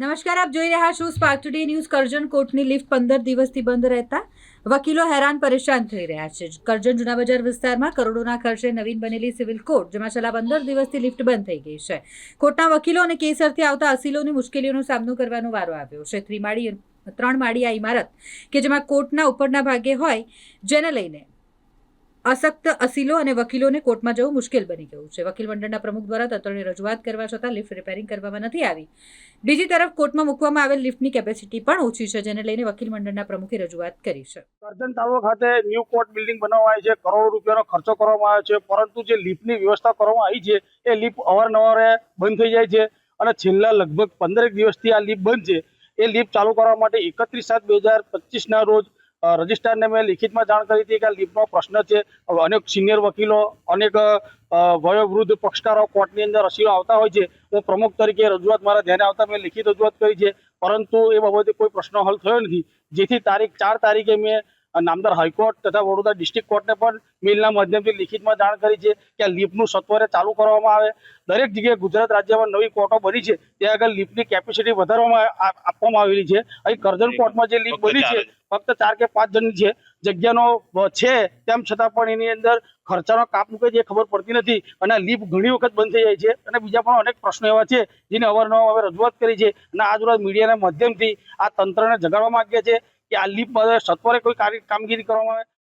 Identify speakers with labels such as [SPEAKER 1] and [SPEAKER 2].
[SPEAKER 1] નમસ્કાર, આપ જોઈ રહ્યા છો સ્પાર્ક ટુડે ન્યૂઝ. કરજણ કોર્ટની લિફ્ટ 15 દિવસથી બંધ રહેતા વકીલો હેરાન પરેશાન થઈ રહ્યા છે. કરજણ જૂના બજાર વિસ્તારમાં કરોડોના ખર્ચે નવીન બનેલી સિવિલ કોર્ટ, જેમાં છેલ્લા 15 દિવસથી લિફ્ટ બંધ થઈ ગઈ છે. કોર્ટના વકીલો અને કેસરથી આવતા અસીલોની મુશ્કેલીઓનો સામનો કરવાનો વારો આવ્યો છે. ત્રણ માળી આ ઇમારત કે જેમાં કોર્ટના ઉપરના ભાગે હોય, જેને લઈને અશક્ત અસીલો અને વકીલોને કોર્ટમાં જવું મુશ્કેલ બની ગયું છે. વકીલ મંડળના પ્રમુખ દ્વારા તંત્રને રજૂઆત કરવા છતાં લિફ્ટ રિપેરિંગ કરવામાં નથી આવી. બીજી તરફ કોર્ટમાં મૂકવામાં આવેલ લિફ્ટની કેપેસિટી પણ ઓછી છે, જેને લઈને વકીલ મંડળના પ્રમુખે રજૂઆત કરી છે.
[SPEAKER 2] કરજણ તાલુકા ખાતે ન્યૂ કોર્ટ બિલ્ડિંગ બનાવવામાં આવી છે. કરોડો રૂપિયાનો ખર્ચો કરવામાં આવ્યો છે, પરંતુ જે લિફ્ટની વ્યવસ્થા કરવામાં આવી છે એ લિફ્ટ અવારનવાર બંધ થઈ જાય છે અને છેલ્લા લગભગ 15 દિવસથી આ લિફ્ટ બંધ છે. એ લિફ્ટ ચાલુ કરવા માટે 31/7/2025 રોજ રજિસ્ટ્રારને મેં લિખિતમાં જાણ કરી હતી કે આ લિફ્ટનો પ્રશ્ન છે. અનેક સિનિયર વકીલો, અનેક વયોવૃદ્ધ પક્ષકારો કોર્ટની અંદર અસીલો આવતા હોય છે. હું પ્રમુખ તરીકે રજૂઆત મારા ધ્યાને આવતા મેં લિખિત રજૂઆત કરી છે, પરંતુ એ બાબતે કોઈ પ્રશ્ન હલ થયો નથી. જેથી 4 તારીખે મેં નામદાર હાઈકોર્ટ તથા વડોદરા ડિસ્ટ્રિક્ટ કોર્ટને પણ મેલના માધ્યમથી લિખિતમાં જાણ કરી છે કે આ લિફ્ટનું સત્વરે ચાલુ કરવામાં આવે. દરેક જગ્યાએ ગુજરાત રાજ્યમાં નવી કોર્ટો બની છે, ત્યાં આગળ લિફ્ટની કેપેસિટી વધારવામાં આપવામાં આવેલી છે. અહીં કરજણ કોર્ટમાં જે લિફ્ટ બની છે ફક્ત 4 કે 5 જણની છે. જગ્યાનો છે તેમ છતાં પણ એની અંદર ખર્ચાનો કાપ મૂકે છે એ ખબર પડતી નથી અને આ લિફ્ટ ઘણી વખત બંધ થઈ જાય છે. અને બીજા પણ અનેક પ્રશ્નો એવા છે જેની અવારનવાર અમે રજૂઆત કરી છે અને આજ રોજ મીડિયાના માધ્યમથી આ તંત્રને જગાડવા માંગીએ છીએ કે આ લિફ્ટ સત્વરે કોઈ કામગીરી કરવામાં આવે.